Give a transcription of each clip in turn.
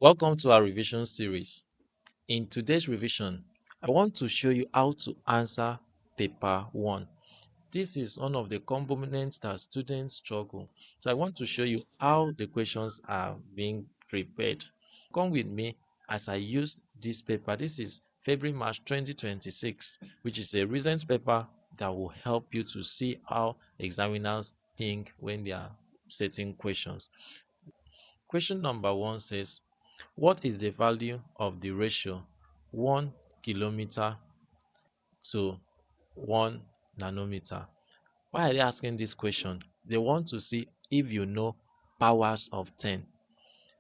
Welcome to our revision series. In today's revision, I want to show you how to answer paper 1. This is one of the components that students struggle. So I want to show you how the questions are being prepared. Come with me as I use this paper. This is February March 2026, which is a recent paper that will help you to see how examiners think when they are setting questions. Question number 1 says, what is the value of the ratio 1 kilometer to 1 nanometer? Why are they asking this question? They want to see if you know powers of 10.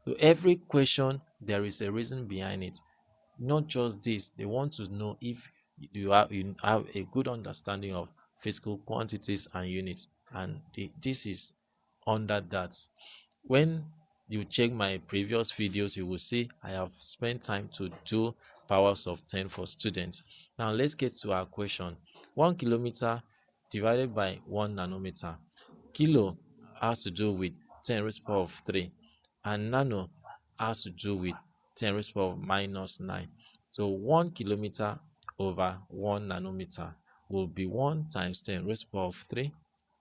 So every question, there is a reason behind it. Not just this, they want to know if you have a good understanding of physical quantities and units. And this is under that. When you check my previous videos, you will see I have spent time to do powers of 10 for students. Now let's get to our question. 1 kilometer divided by 1 nanometer. Kilo has to do with 10 raised to the power of 3, and nano has to do with 10 raised to the power of minus 9. So 1 kilometer over 1 nanometer will be 1 times 10 raised to the power of 3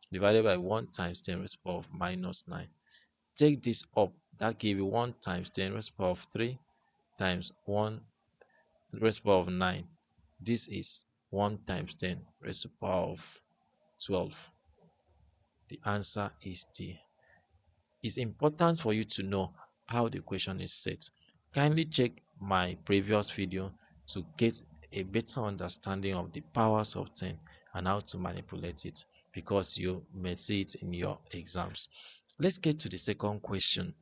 divided by 1 times 10 raised to the power of minus 9. Take this up, that give you 1 times 10 raised to the power of 3 times 1 raised to the power of 9. This is 1 times 10 raised to the power of 12. The answer is D. It's important for you to know how the question is set. Kindly check my previous video to get a better understanding of the powers of 10 and how to manipulate it, because you may see it in your exams. Let's get to the second question.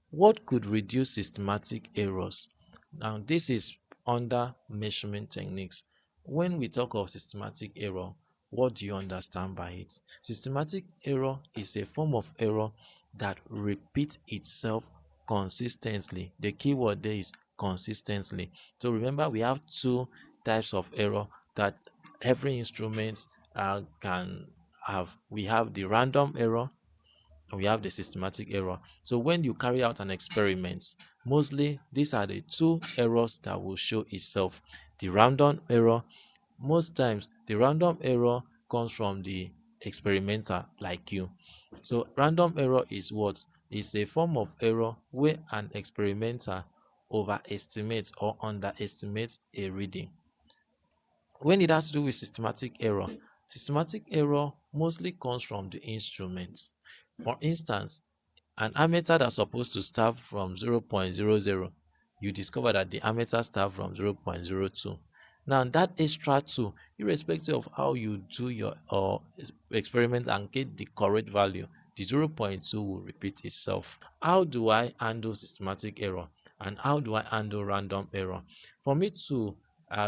What could reduce systematic errors? Now, this is under measurement techniques. When we talk of systematic error, what do you understand by it? Systematic error is a form of error that repeats itself consistently. The keyword there is consistently. So remember, we have two types of error that every instrument can have. We have the random error and we have the systematic error. So when you carry out an experiment, mostly these are the two errors that will show itself. The random error, most times the random error comes from the experimenter like you. So random error is what? It's a form of error where an experimenter overestimates or underestimates a reading. When it has to do with systematic error mostly comes from the instruments. For instance, an ammeter that's supposed to start from 0.00, you discover that the ammeter starts from 0.02. Now that extra 2, irrespective of how you do your experiment and get the correct value, the 0.2 will repeat itself. How do I handle systematic error and how do I handle random error? For me to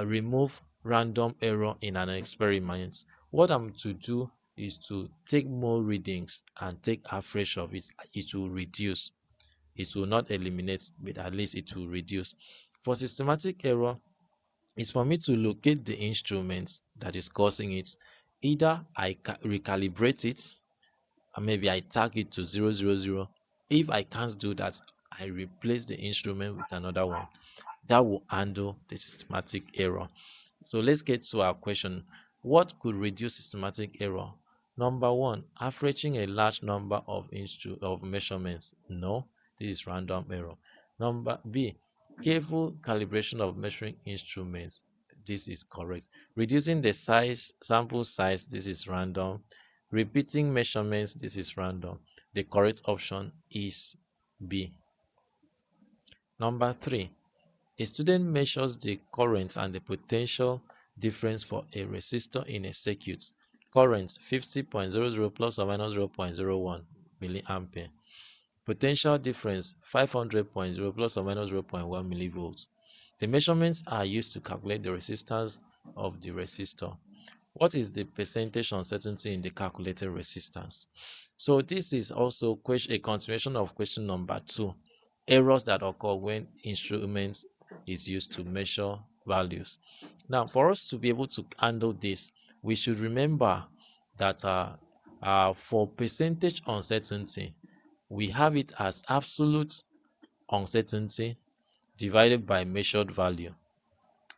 remove random error in an experiment, what I'm to do is to take more readings and take average of it. It will reduce. It will not eliminate, but at least it will reduce. For systematic error, it's for me to locate the instrument that is causing it. Either I recalibrate it, and maybe I tag it to 000. If I can't do that, I replace the instrument with another one that will handle the systematic error. So let's get to our question. What could reduce systematic error? Number one, averaging a large number of measurements. No, this is random error. Number B, careful calibration of measuring instruments. This is correct. Reducing the sample size. This is random. Repeating measurements. This is random. The correct option is B. Number three, a student measures the current and the potential difference for a resistor in a circuit. Current 50.00 plus or minus 0.01 milliampere. Potential difference 500.0 plus or minus 0.1 millivolts. The measurements are used to calculate the resistance of the resistor. What is the percentage uncertainty in the calculated resistance? So this is also a continuation of question number 2. Errors that occur when instruments is used to measure values. Now, for us to be able to handle this, we should remember that for percentage uncertainty, we have it as absolute uncertainty divided by measured value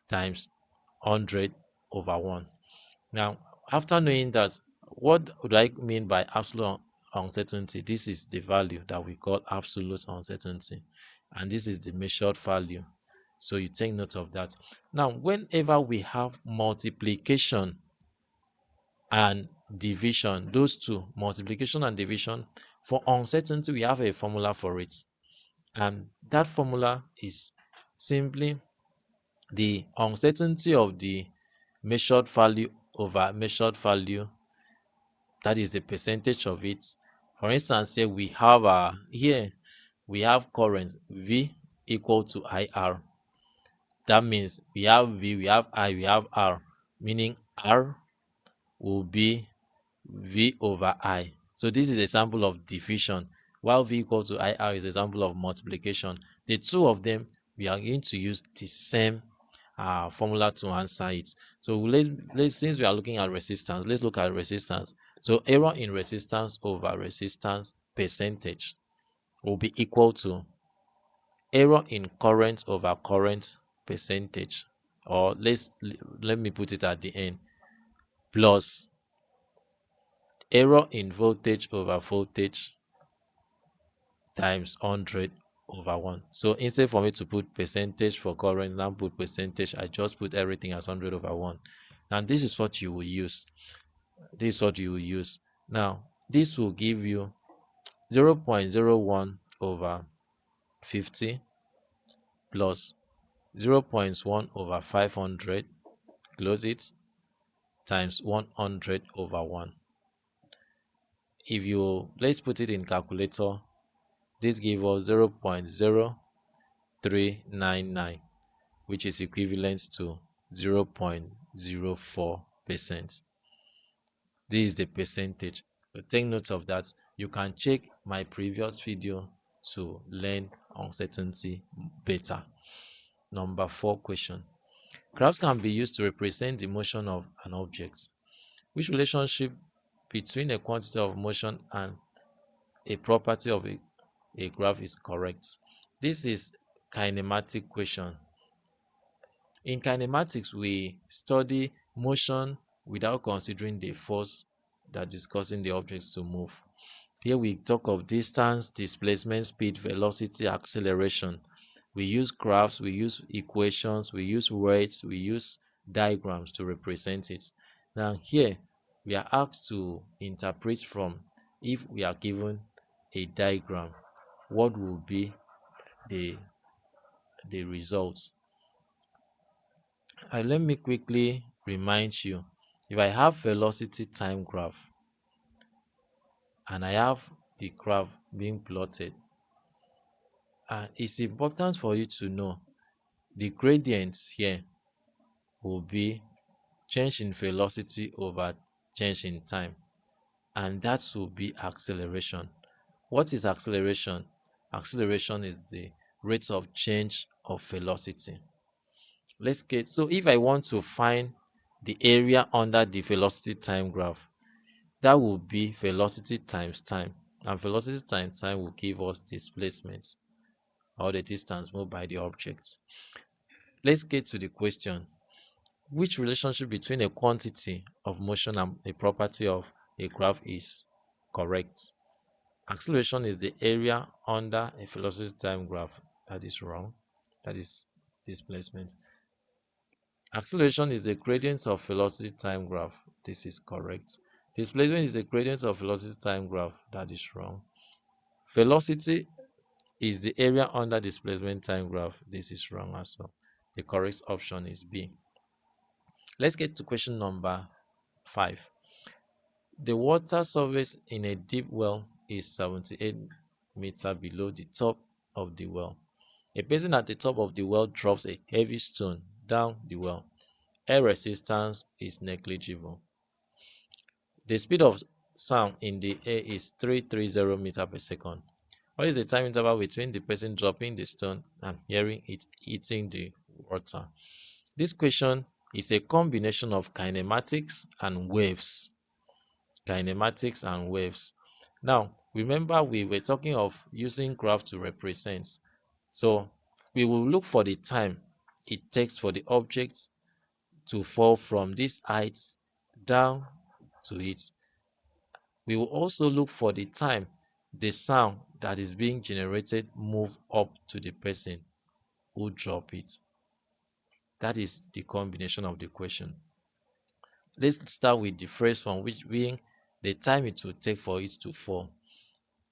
times 100 over 1. Now, after knowing that, what would I mean by absolute uncertainty? This is the value that we call absolute uncertainty, and this is the measured value. So you take note of that. Now, whenever we have multiplication and division, those two, multiplication and division, for uncertainty, we have a formula for it. And that formula is simply the uncertainty of the measured value over measured value, that is the percentage of it. For instance, here we have we have current V equal to IR. That means we have V, we have I, we have R, meaning R will be V over I. So this is a sample of division, while V equal to IR is a sample of multiplication. The two of them, we are going to use the same formula to answer it. So since we are looking at resistance, let's look at resistance. So error in resistance over resistance percentage will be equal to error in current over current percentage, or let me put it at the end, plus error in voltage over voltage times 100 over 1. So instead for me to put percentage for current, now put percentage, I just put everything as 100 over 1. And this is what you will use. This is what you will use. Now, this will give you 0.01 over 50 plus 0.1 over 500, close it, times 100 over 1. If you, let's put it in calculator, this gives us 0.0399, which is equivalent to 0.04%. This is the percentage. So take note of that. You can check my previous video to learn uncertainty better. Number 4 question. Graphs can be used to represent the motion of an object. Which relationship between a quantity of motion and a property of a graph is correct? This is kinematic question. In kinematics, we study motion without considering the force that is causing the objects to move. Here we talk of distance, displacement, speed, velocity, acceleration. We use graphs, we use equations, we use words, we use diagrams to represent it. Now here, we are asked to interpret from, if we are given a diagram, what will be the results. Let me quickly remind you, if I have velocity time graph and I have the graph being plotted, it's important for you to know the gradients here will be change in velocity over change in time, and that will be acceleration. What is acceleration? Acceleration is the rate of change of velocity. Let's get, so if I want to find the area under the velocity time graph, that will be velocity times time, and velocity times time will give us displacement, or the distance moved by the object. Let's get to the question. Which relationship between a quantity of motion and a property of a graph is correct? Acceleration is the area under a velocity time graph. That is wrong. That is displacement. Acceleration is the gradient of velocity time graph. This is correct. Displacement is the gradient of velocity time graph. That is wrong. Velocity is the area under displacement time graph. This is wrong as well. The correct option is B. Let's get to question number 5. The water surface in a deep well is 78 meters below the top of the well. A person at the top of the well drops a heavy stone down the well. Air resistance is negligible. The speed of sound in the air is 330 meters per second. What is the time interval between the person dropping the stone and hearing it hitting the water? This question is a combination of kinematics and waves. Kinematics and waves. Now, remember we were talking of using graph to represent. So we will look for the time it takes for the object to fall from this height down to it. We will also look for the time the sound that is being generated move up to the person who drop it. That is the combination of the question. Let's start with the first one, which being the time it will take for it to fall.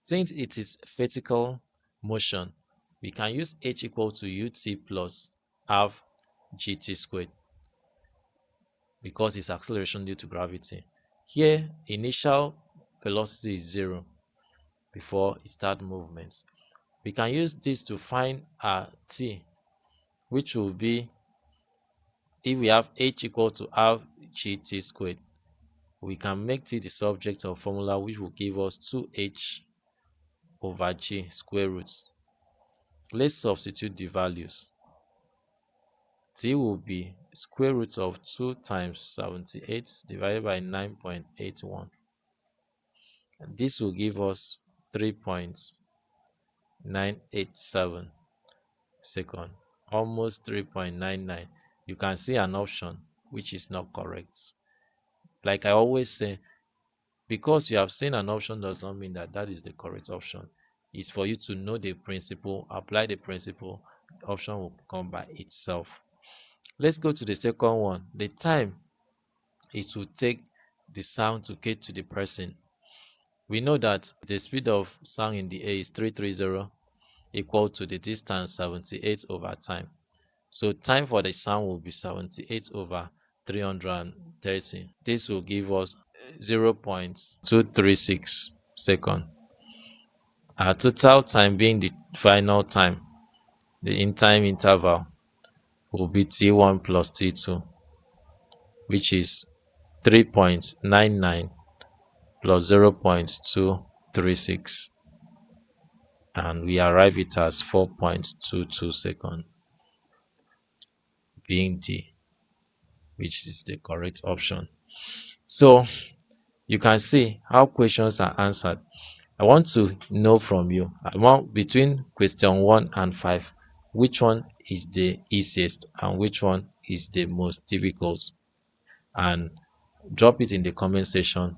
Since it is vertical motion, we can use h equal to ut plus half gt squared because it's acceleration due to gravity. Here, initial velocity is 0 before it start movements. We can use this to find our t, which will be, if we have h equal to half gt squared, we can make t the subject of formula, which will give us 2h over g square root. Let's substitute the values. T will be square root of 2 times 78 divided by 9.81. This will give us 3.987 second, almost 3.99. You can see an option which is not correct. Like I always say, because you have seen an option does not mean that that is the correct option. It's for you to know the principle, apply the principle, the option will come by itself. Let's go to the second one. The time it will take the sound to get to the person. We know that the speed of sound in the air is 330 equal to the distance 78 over time. So time for the sound will be 78 over 330. This will give us 0.236 second. Our total time being the final time, the in time interval will be t1 plus t2, which is 3.99 plus 0.236, and we arrive it as 4.22 seconds, being D, which is the correct option. So you can see how questions are answered. I want to know from you, I want between question 1 and 5, which one is the easiest and which one is the most difficult, and drop it in the comment section.